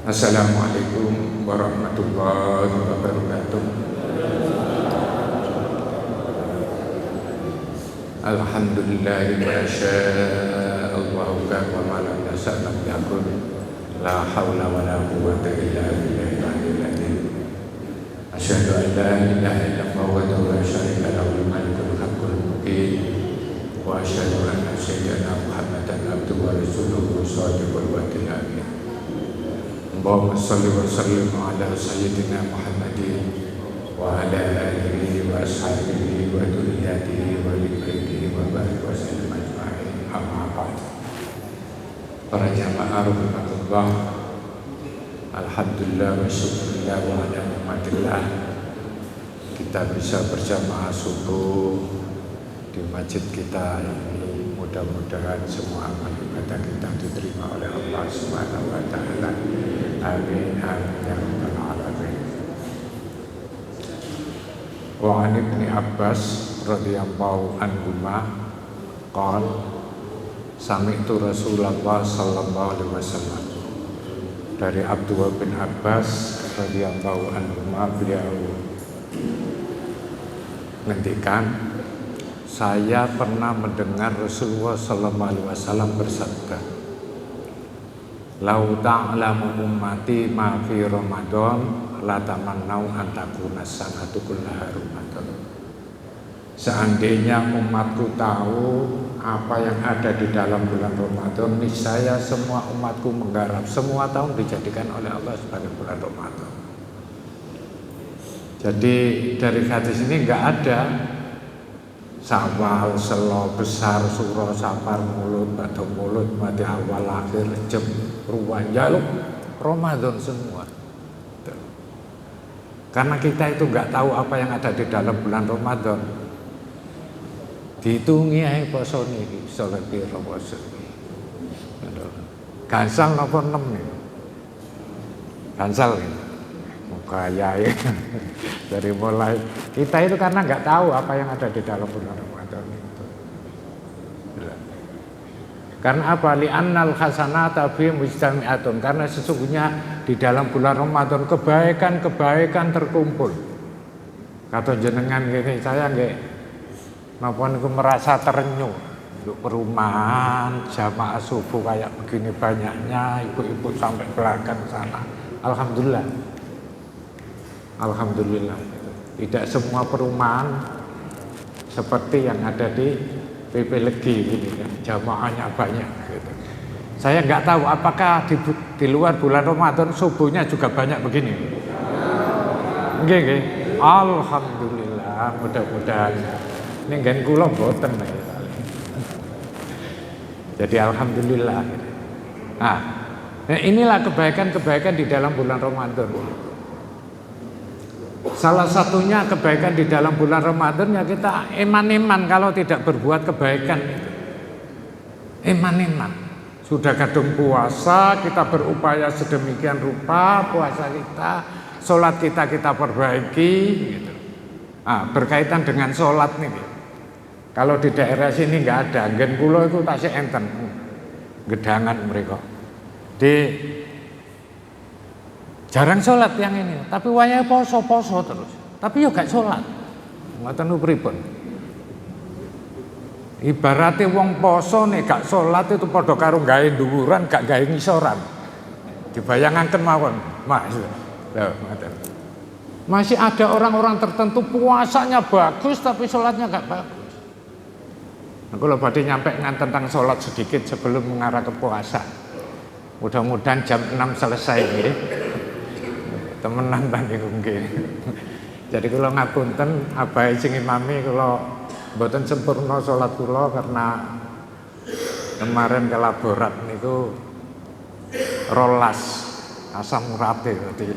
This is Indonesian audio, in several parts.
Assalamualaikum warahmatullahi wabarakatuh. Alhamdulillahi ma sya'allahu wa ma lam yasha' lam yakun. La haula wa la quwwata illa billahil aliyyil azim. Asyhadu an la ilaha illallah wa la syarika lahu al-malikul haqqul mubin. Wa asyhadu anna sayyidina Muhammadan abduhu wa rasuluhu shadiqul wa'dil amin. Allahumma shalli wa sallim ala sayyidina Muhammadin wa ala alihi wa ashabihi wa dzurriyyatihi wa li baitihi wa barik wa sallim ajma'in. Amma ba'd. Para jamaah rahimakumullah, alhamdulillah wa syukurillah wa ala ni'matillah, kita bisa berjamaah subuh di masjid kita ini. Mudah-mudahan semua amal ibadah kita diterima oleh Allah Subhanahu wa taala. Amin amin ya rabbal alamin. Wa an Ibnu Abbas radhiyallahu anhuma qala sami'tu Rasulullah sallallahu alaihi wasallam. Dari Abdullah bin Abbas radhiyallahu anhuma, beliau ngendikan, saya pernah mendengar Rasulullah sallallahu alaihi wasallam bersabda, "Lau ta'lamu ummati ma fi Ramadan la tamannau an takuna sanatu kullaha Ramadan." Seandainya umatku tahu apa yang ada di dalam bulan Ramadan, niscaya semua umatku menggarap semua tahun dijadikan oleh Allah sebagai bulan Ramadan. Jadi dari hadis ini enggak ada Sawal, Selo, Besar, Suro, Sapar, Mulut, Batu Mulut, Mati Awal, Akhir, Jem, Ruwan, Jaluk, Ramadan semua. Karena kita itu nggak tahu apa yang ada di dalam bulan Ramadan. Dihitungi ae poso niki, salat piro poso. Gansal napa 6 niku? Gansal ini. Kaya ya. Dari mulai kita itu karena nggak tahu apa yang ada di dalam bulan Ramadan itu. Karena apa? Li'annal hasanata fi mujtami'atun. Karena sesungguhnya di dalam bulan Ramadan kebaikan-kebaikan terkumpul. Kata jenengan gini, saya nggak napa niku merasa terenyuh. Untuk perumahan jamaah subuh kayak begini banyaknya, ibu-ibu sampai belakang sana. Alhamdulillah. Alhamdulillah. Tidak semua perumahan seperti yang ada di PP Legi ini kan, jamaahnya banyak gitu. Saya nggak tahu apakah di luar bulan Ramadan subuhnya juga banyak begini. Nggih. Alhamdulillah, mudah-mudahan ini nggen kula mboten. Jadi alhamdulillah. Nah, inilah kebaikan-kebaikan di dalam bulan Ramadan. Salah satunya kebaikan di dalam bulan Ramadan ya kita eman-eman kalau tidak berbuat kebaikan itu. Eman-eman. Sudah kadung puasa, kita berupaya sedemikian rupa puasa kita, sholat kita perbaiki gitu. Nah, berkaitan dengan sholat nih. Kalau di daerah sini nggak ada, nggen kula itu tasih enten. Gedangan mereka. Jarang sholat yang ini, tapi wayahe poso terus. Tapi yo gak sholat. Ngoten pripun? Ibaratnya wong poso nek gak sholat itu padha karo gawe dhuwuran, gak gawe ngisoran. Dibayangaken mawon, Mas. Lho, ngoten. Masih ada orang-orang tertentu puasanya bagus tapi sholatnya gak bagus. Nah, kalau badhe nyampe tentang sholat sedikit sebelum mengarah ke puasa. Mudah-mudahan jam 6 selesai nggih. Temenan tadi nggih. Jadi kula ngapunten abahe sing imami kula mboten sempurna salat kula karena kemarin ke laborat niku rolas asam urate dadi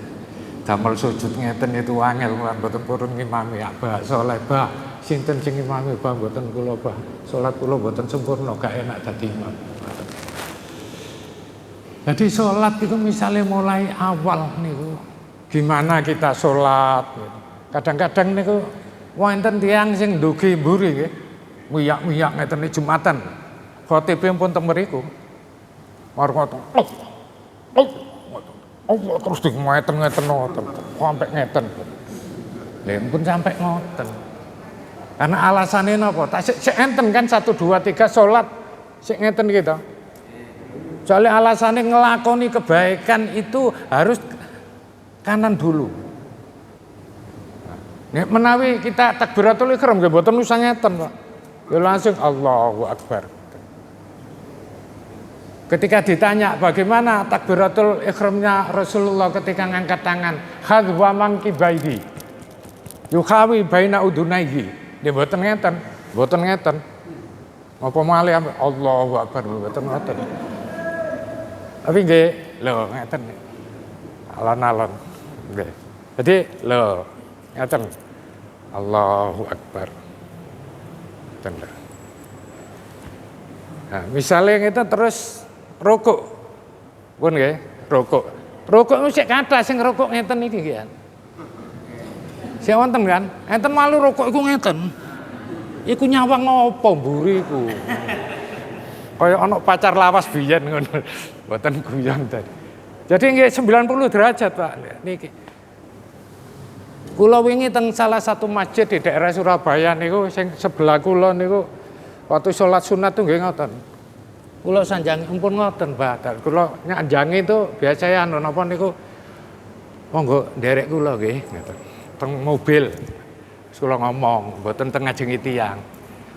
damel sujud ngeten itu angel kula mboten purun ngimami Abah saleh Bah sinten sing imami Bah mboten kula Bah salat kula mboten sempurna gak enak dadi imam. Jadi salat itu misalnya mulai awal niku gimana kita sholat? Kadang-kadang niku wonten tiyang sing ndugi mburi nggih. Miyak-miyak ngeten Jumatan. Khotibipun teng mriku. Marang Allah terus ngeten sampai ngeten. Lha pun sampai ngoten. Karena alasannya napa? Tak sik enten kan 1 2 3 salat sik ngeten gitu. Soalnya alasannya ngelakoni kebaikan itu harus kanan dulu. Nek menawi kita takbiratul ihram nggih mboten usah ngeten, Pak. Ya langsung Allahu Akbar. Ketika ditanya bagaimana takbiratul ihramnya Rasulullah ketika ngangkat tangan, hadwa mankibaihi yukhawi baina udunaihi. Dia mboten ngeten. Apa malih Allahu Akbar mboten ngoten. Tapi nggih lho ngeten. Alon-alon nggih. Jadi lho ngeten. Allahu Akbar. Ngeten. Nah, misalnya kita terus rokok. Pun nggih, rokok. Rokok mesti kathah sing rokok ngeten iki nggih. Sing wonten kan? Enten malu rokok iku ngeten. Iku nyawang apa mburi iku? Kaya ana pacar lawas biyen ngono. Mboten guyon tadi. Jadi nggih 90 derajat, Pak. Niki. Kula wingi teng salah satu masjid di daerah Surabaya niku sing sebelah kula niku waktu sholat sunat tuh nggih ngoten. Kula sanjangi ampun ngoten, Pak. Kula nyanjangi itu biasanya anu napa niku monggo nderek kula nggih ngoten. Teng mobil. Kula ngomong, mboten teng ngajengi tiyang.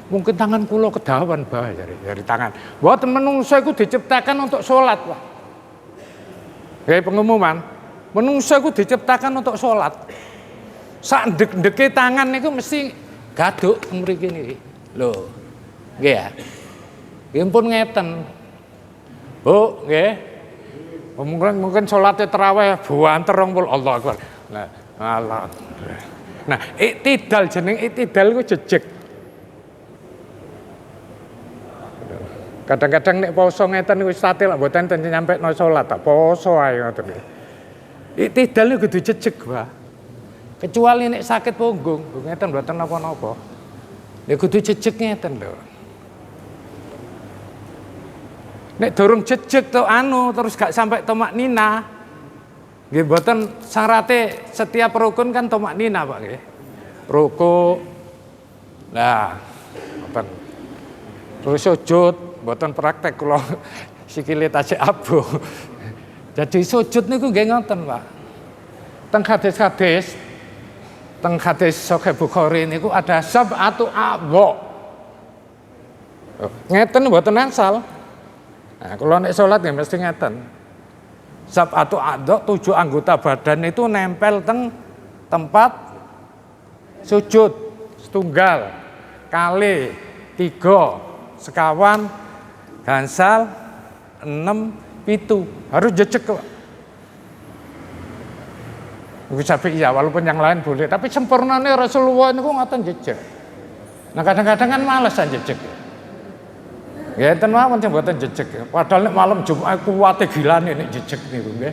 Mungkin tangan kula kedawan bae dari tangan. Mboten menungso iku diciptakan untuk sholat, Pak. Nggih pengumuman, menungso iku diciptakan untuk sholat. Sak ndek-ndeke tangan niku mesti gaduk teng mriki niki. Lho. Nggih ya. Nggih pun ngeten. Bu, nggih. Mungkin salate tarawih buanter 20 Allah Akbar. Nah, Allah. Nah, iktidal jeneng iktidal iku jejeg. Kadang-kadang nek poso ngeten niku sate lak mboten nyampe no salat tak poso ae ngoten. Iktidal niku kudu jejeg, Pak. Kecuali nek sakit punggung, ngeten mboten napa-napa. Nek kudu jejeg ngeten lho. Nek durung jejeg to terus gak sampai tomak nina. Nggih mboten syarate setiap rukun kan tomak nina, Pak nggih. Rukuk. Nah, mboten. Terus sujud, mboten praktek kula sikile tasik abu. Jadi sujud niku nggih ngoten, Pak. Teng hadis Sahih Bukhari niku ada sab'atu a'dha. Ngeten mboten angsal. Nah, kalau nek salat ya mesti ngeten. Sab'atu a'dha 7 anggota badan itu nempel teng tempat sujud. Setunggal, kali, 3, sekawan, gansal, 6, 7. Harus jejeg kok. Bisa iya, walaupun yang lain boleh, tapi sempurnanya Rasulullah itu ngoten jejeg. Nah kadang-kadang kan malesan jejeg. Ya enten mawon mboten jejeg. Padahal nek malam Jumat kuwate gilane nek jejeg niku nggih.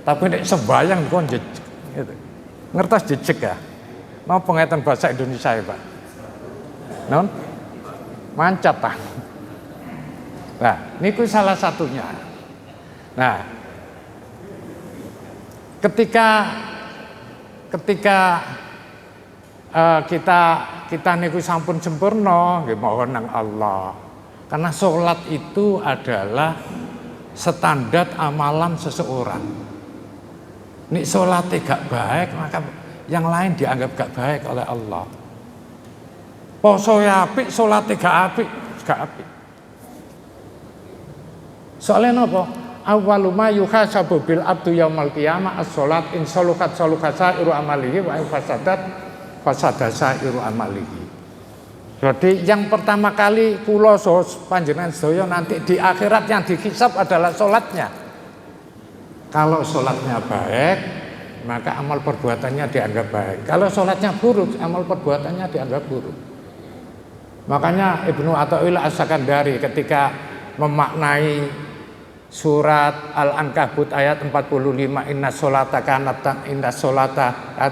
Tapi nek sembayang kon jejeg. Gitu. Ngertos jejeg ya? Napa ngeten bahasa Indonesia ya, Pak? Non? Mancat ta. Nah, niku salah satunya. Nah, ketika kita niku sampun sempurna nggih mohon nang Allah. Karena sholat itu adalah standar amalan seseorang. Nek sholatnya gak baik, maka yang lain dianggap gak baik oleh Allah. Poso ya apik, sholatnya gak apik. Soalnya napa? Awwalu ma yuhasabu bil abdu yaumal qiyamah as-sholat in salukat sa'iru amalihi wa in fasadat sa'iru amalihi. Jadi yang pertama kali kula panjenengan sedaya nanti di akhirat yang dihisab adalah sholatnya. Kalau sholatnya baik, maka amal perbuatannya dianggap baik. Kalau sholatnya buruk, amal perbuatannya dianggap buruk. Makanya Ibnu Athaillah As-Sakandari ketika memaknai surat Al-Ankabut ayat 45, inna sholata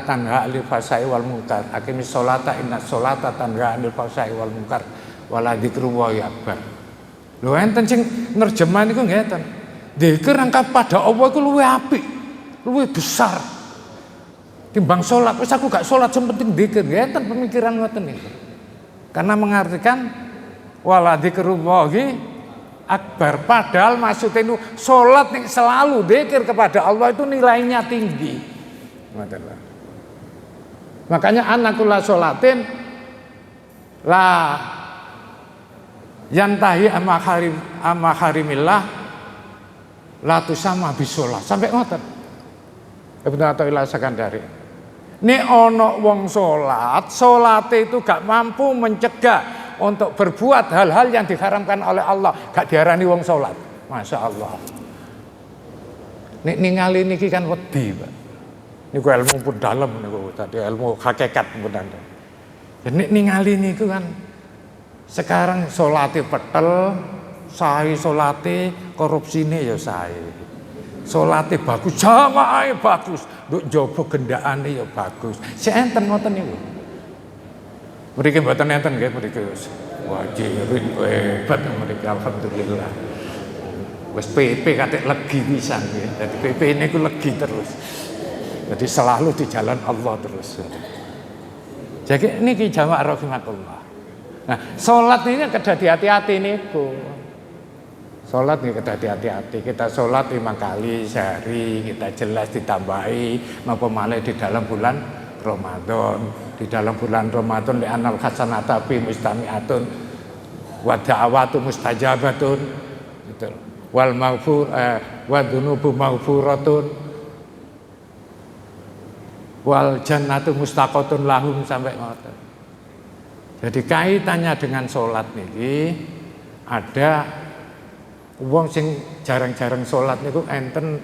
tanha 'anil fahsya'i wal munkar. Aqimis sholata inna sholata tanha 'anil fahsya'i wal munkar wala dzikrullahi akbar. Lho enten sing nerjemah niku ngeten. Dzikir angka pada Allah iku luwih apik luwih besar timbang sholat. Wis aku gak sholat sing penting dzikir. Ngeten pemikiran ngoten niku. Karena mengartikan wala dzikrullahi akbar. Padahal maksudnya itu sholat nih selalu dzikir kepada Allah itu nilainya tinggi. Makanya anakula sholatin la yantahi amma harimillah la tusamma bisolah. Sampai ngoten. Ibnu Athaillah Sakandari. Nek ana wong salat, salate itu gak mampu mencegah untuk berbuat hal-hal yang diharamkan oleh Allah, gak diarani wong salat. Masya Allah. Nek ningali niki kan wedi, Pak. Niku ilmu pun dalam niku tadi ilmu hakikat pun dalam. Nek ningali niku kan sekarang salate petel, sae salate, korupsine ya sae. Salate bagus, jamaah bagus, nduk njaba gendakane ya bagus. Sik enten ngoten niku. Mriki mboten enten nggih mriki wis. Wajirin hebat mriki alhamdulillah. Wis PP katik legi pisan nggih. Dadi PP niku legi terus. Jadi selalu di jalan Allah terus. Jadi niki jamaah rahimakumullah. Nah, salat ini kedah hati-hati niku. Sholat nih kita hati-hati, kita sholat 5 kali sehari, kita jelas ditambahi napa malih di dalam bulan Ramadan. Di dalam bulan Ramadan li anal hasanata bi mustami'atun wa da'awatu mustajabatun gitu. Wal maghfur wa dzunubu maghfuratun wal jannatu mustaqatun lahum sampai ngoten. Jadi kaitannya dengan sholat niki ada wong sing jarang-jarang sholat niku enten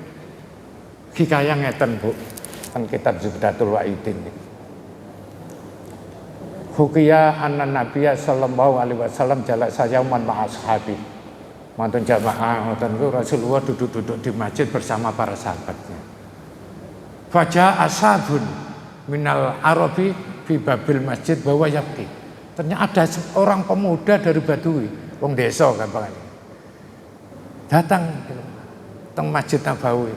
hikayah ngeten Bu. Kan kitab Zubdatul Wa'idin niku. Hukiya anna Nabiya sallallahu alaihi wasallam jalasa yauman ma'a ashabi. Mantun jamaah ngoten niku Rasulullah duduk-duduk di masjid bersama para sahabatnya. Faja ashabun minal arabi fi babil masjid bahwa yabki. Ternyata ada orang pemuda dari Badui, wong desa gampangane. Datang ke Masjid Nabawi.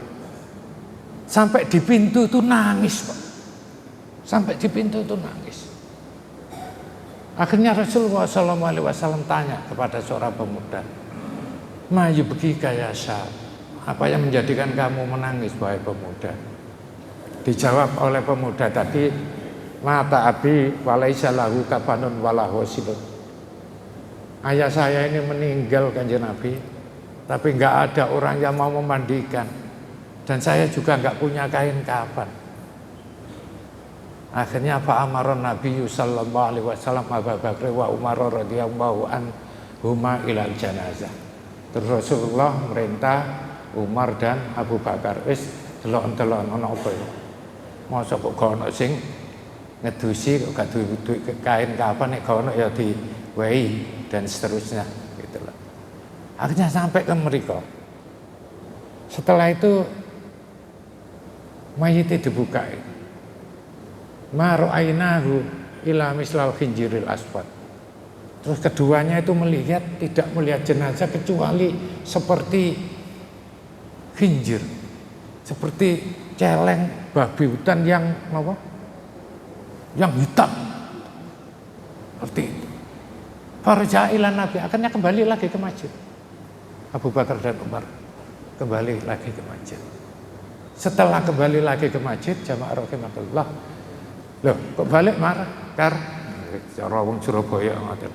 Sampai di pintu itu nangis, Pak. Sampai di pintu itu nangis. Akhirnya Rasulullah SAW tanya kepada seorang pemuda, "Ma yubkika ya syab? Apa yang menjadikan kamu menangis, wahai pemuda?" Dijawab oleh pemuda tadi, "Mata abi walaisa lahu kafanun wala wasilun." Ayah saya ini meninggal Kanjeng Nabi. Tapi nggak ada orang yang mau memandikan, dan saya juga nggak punya kain kafan. Akhirnya Pak Amaron Nabi sallallahu alaihi wasallam Abu Bakar wa Umar radhiyallahu anhuma ilal janazah. Terus Rasulullah merintah Umar dan Abu Bakar, wis delok-delok ana apa ya. Mosok kok ana sing ngedusi kok gak duwe kain kafan, nek ono ya diwehi dan seterusnya gitu loh. Akhirnya sampai ke mereka. Setelah itu mayitnya dibuka. Ma ra'ainahu ila mislal khinjiril aswad. Terus keduanya itu tidak melihat jenazah kecuali seperti khinjir, seperti celeng babi hutan yang apa? Yang hitam. Seperti itu. Farja'ila Nabi, akhirnya kembali lagi ke masjid. Abu Bakar dan Umar kembali lagi ke masjid. Setelah kembali lagi ke masjid, jamaah rahimakumullah. Loh, kok balik marah? Cara wong Surabaya ngoten.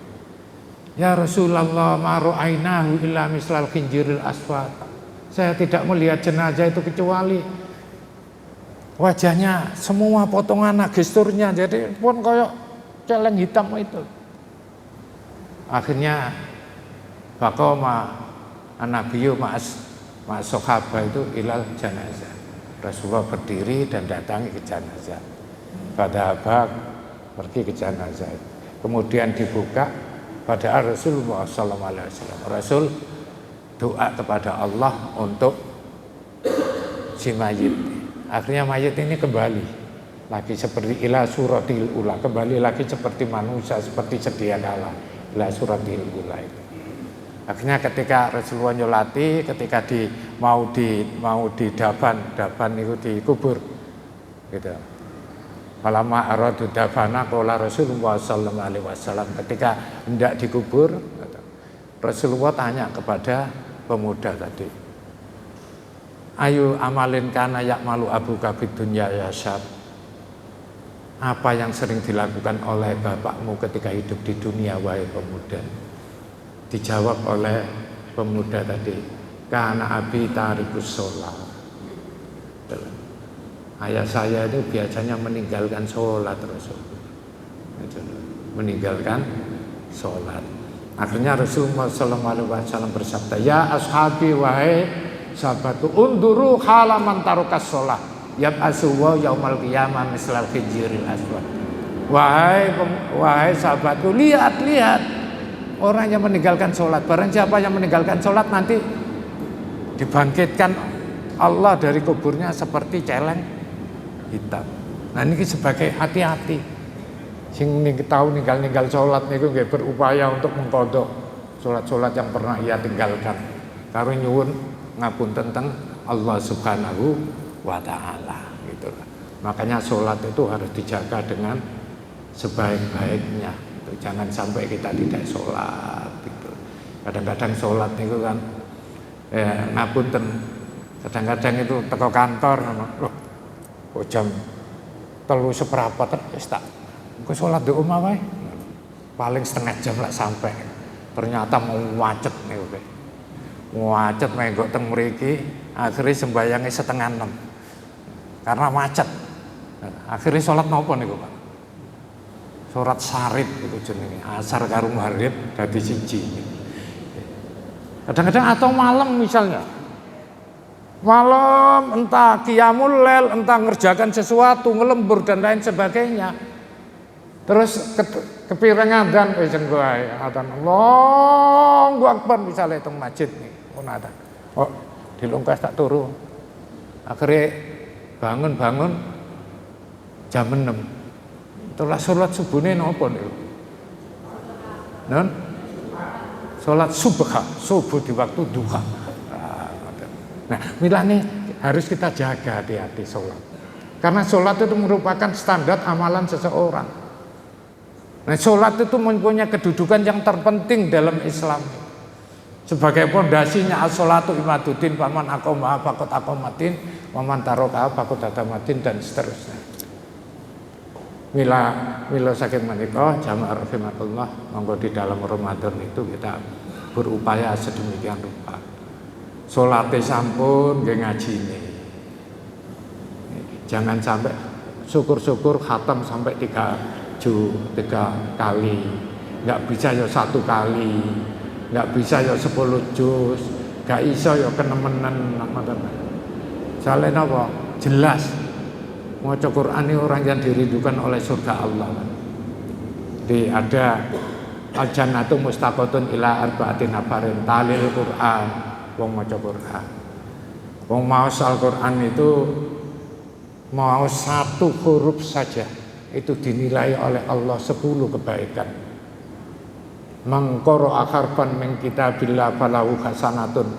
Ya Rasulullah, ma ra'ainahu illa mislal khinjiril aswad. Saya tidak melihat jenazah itu kecuali wajahnya semua potongan gesturnya jadi pun koyok celeng hitam itu. Akhirnya Faqoma An-Nabiyyu ma'as sahabat itu ilal janazah. Rasulullah berdiri dan datangi ke janazah. Pada pergi ke janazah. Kemudian dibuka pada Rasulullah SAW. Rasul doa kepada Allah untuk si mayit. Akhirnya mayit ini kembali lagi seperti ila suratil ula, kembali lagi seperti manusia, seperti sedia kala ila suratil ula itu. Akhirnya ketika Rasulullah nyolati, ketika mau di daban itu dikubur, gitu. Falamma aradu dafana qala Rasulullah sallallahu alaihi wasallam, ketika hendak dikubur, Rasulullah tanya kepada pemuda tadi, ayu amalin kana yakmalu abuka fid dunya ya syab. Apa yang sering dilakukan oleh bapakmu ketika hidup di dunia wahai pemuda? Dijawab oleh pemuda tadi, kana abi tarikus sholat. Ayah saya itu biasanya meninggalkan sholat, Rasulullah. Meninggalkan sholat. Akhirnya Rasulullah SAW bersabda, ya ashabi wahai sahabatku, unduru halaman tarukas sholat, yab'asuwa yaumal qiyamah mislal khijiril aswad. Wahai sahabatku, lihat orang yang meninggalkan sholat. Barang siapa yang meninggalkan sholat nanti dibangkitkan Allah dari kuburnya seperti celeng hitam. Nah ini sebagai hati-hati. Sing tahu ninggal sholat niku nggih berupaya untuk mengkodok sholat-sholat yang pernah ia tinggalkan. Karo nyuwun ngapun tentang Allah Subhanahu wa Ta'ala gitu. Makanya sholat itu harus dijaga dengan sebaik-baiknya. Jangan sampai kita tidak sholat gitu. Kadang-kadang sholat itu kan ngapunten, kadang-kadang itu teko kantor loh, kok jam 3:15 wis tak engko sholat di omah wae. Paling setengah jam lah sampai. Ternyata mau macet niku. Macet menggok teng mriki, akhirnya sembayangnya 5:30. Karena macet. Akhirnya sholat napa niku, Pak? Sholat sarit itu jenenge, asar karo maghrib dadi siji. Kadang-kadang atau malam misalnya. Malam entah qiyamul lail, entah ngerjakan sesuatu, ngelembur dan lain sebagainya. Terus kepireng adzan wis engko ae adzan Allahu Akbar misalnya teng masjid nih, pun ada. Oh, dilungkas tak turu. Akhirnya bangun jam 6. Itulah sholat subuhnya napa niku? Non? Sholat subuh di waktu duha. Nah, milane harus kita jaga hati-hati sholat. Karena sholat itu merupakan standar amalan seseorang. Nah, sholat itu mempunyai kedudukan yang terpenting dalam Islam. Sebagai pondasinya as-sholatu imaduddin, paman aqoma faqad aqomatin, paman taroka faqad hadamatin, dan seterusnya. Mila sakit menikah jamaah rahimakumullah, monggo di dalam Ramadan itu kita berupaya sedemikian rupa. Salate sampun nggih ngajine. Jangan sampai syukur-syukur khatam sampai 3 kali. Enggak bisa ya 1 kali. Enggak bisa ya 10 juz. Enggak iso ya kenemenen ngoten. Soale napa? Jelas maca Quran ini orang yang dirindukan oleh surga Allah. Ada al-jannatu mustaqatun ila arba'atin nafarin talil Quran, wong maca Quran. Wong maos Al-Quran itu mau 1 huruf saja itu dinilai oleh Allah 10 kebaikan. Mangkoro akharfan min kitabillah falahu hasanatun.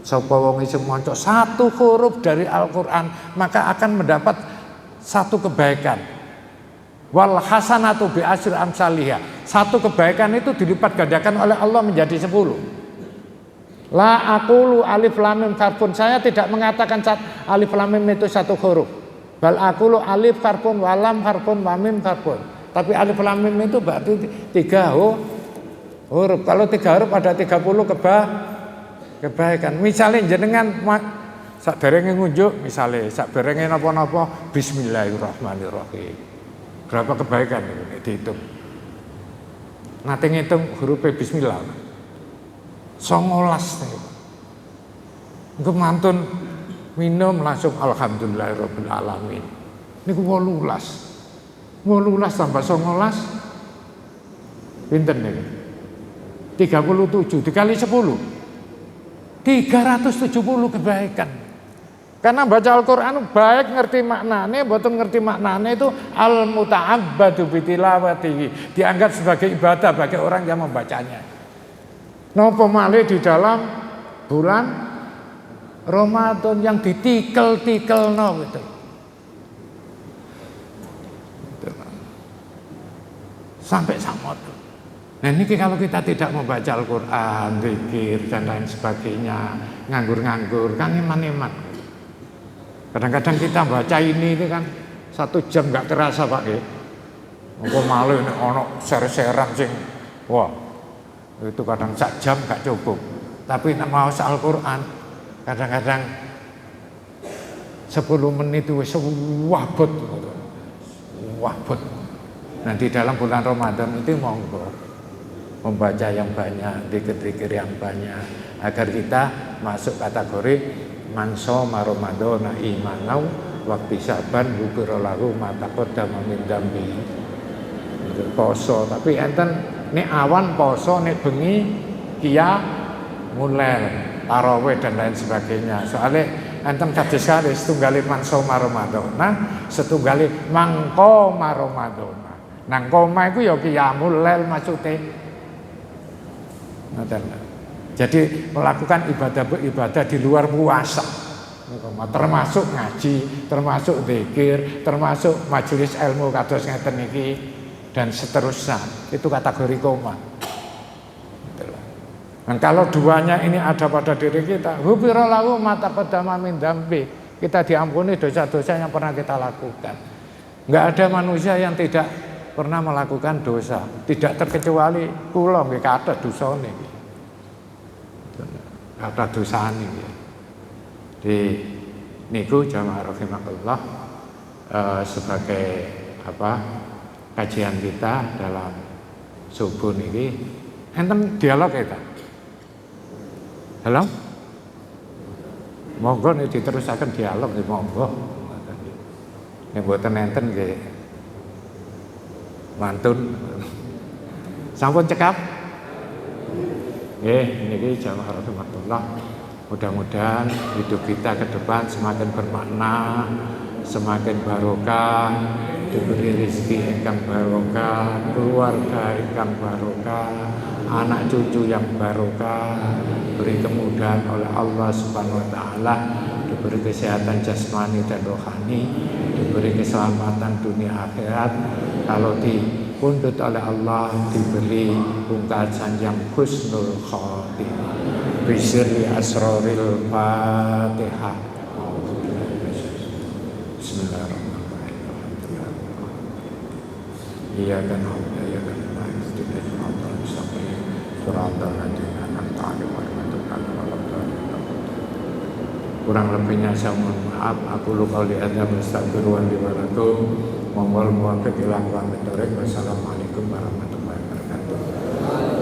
Sapa wong iso maca 1 huruf dari Al-Quran maka akan mendapat 1 kebaikan. Wal hasanatu bi asyri amsalihha. 1 kebaikan itu dilipat gandakan oleh Allah menjadi 10. La aqulu alif lam mim harfun. Saya tidak mengatakan alif lam mim itu 1 huruf. Bal aqulu alif harfun wa lam harfun wa mim harfun. Tapi alif lam mim itu berarti 3 huruf. Kalau 3 huruf ada 30 kebaikan. Misalnya jenengan sakderenge ngunjuk, misalnya sakderenge napa-napa bismillahirrahmanirrahim. Berapa kebaikan itu dihitung? Nate ngitung huruf bismillah. 19 niku. Engko mantun minum langsung alhamdulillahirabbil alamin. Niku 18. 18 tambah 19 pinten niku? 37 dikali 10. 370 kebaikan. Karena baca Al-Quran baik ngerti maknanya, mboten ngerti maknanya itu al-muta'abbadu bitilawatihi, dianggap sebagai ibadah bagi orang yang membacanya. Napa malih di dalam bulan Ramadan yang ditikel-tikelno gitu. Sampai samot. Nah ini kalau kita tidak membaca Al-Quran, zikir dan lain sebagainya, nganggur-nganggur, kan iman-iman. Kadang-kadang kita baca ini kan 1 jam nggak terasa Pak ya. Engko malu ini ono ser-seran sing, wah itu kadang 1 jam nggak cukup. Tapi nek mau Al-Quran, kadang-kadang 10 menit itu wabut. Nah di dalam bulan Ramadan itu monggo membaca yang banyak, zikir-zikir yang banyak, agar kita masuk kategori man shoma Ramadhana imanau wahtisaban ghufira lahu ma taqaddama min dzambi. Poso, tapi enten nek awan poso, nek bengi kia mulai tarawih dan lain sebagainya. Soalnya enten kados kali setunggali man shoma Ramadhana, setunggali mangkoma Ramadhana. Nang koma iku ya qiyamul lail maksude. Jadi melakukan ibadah di luar puasa, termasuk ngaji, termasuk zikir, termasuk majelis ilmu kados ngeten niki dan seterusnya. Itu kategori koma. Dan kalau duanya ini ada pada diri kita, ghufira lahu ma taqaddama min dzambi. Kita diampuni dosa-dosa yang pernah kita lakukan. Enggak ada manusia yang tidak pernah melakukan dosa, tidak terkecuali kula nggih kathah dosane nggih. Kathah dosane nggih. Di niku jamaah rahimakumullah sebagai kajian kita dalam subuh niki enten dialog kita. Halo? Monggo nek diterusaken dialog nggih monggo. Nek mboten enten nggih mantun. Sampun cekap? Niki jamaah rahimakumullah. Mudah-mudahan hidup kita ke depan semakin bermakna, semakin barokah, diberi rezeki ingkang barokah, keluarga ingkang barokah, anak cucu yang barokah, diberi kemudahan oleh Allah Subhanahu wa taala, diberi kesehatan jasmani dan rohani, diberi keselamatan dunia akhirat. Kalau dipundhut oleh Allah, diberi pungkasan yang husnul khotimah. Bisri asroril Fatihah. Bismillahirrahmanirrahim. Iyyaka na'budu wa iyyaka nasta'in. Ihdinas siratal mustaqim. Shiratal ladzina an'amta 'alaihim ghairil maghdubi 'alaihim. Kurang lebihnya saya mohon maaf. Aku lupa lihat dan astagfirullah wa lakum. Monggo muwaffiq ila aqwamit thoriq. Wassalamualaikum warahmatullahi wabarakatuh.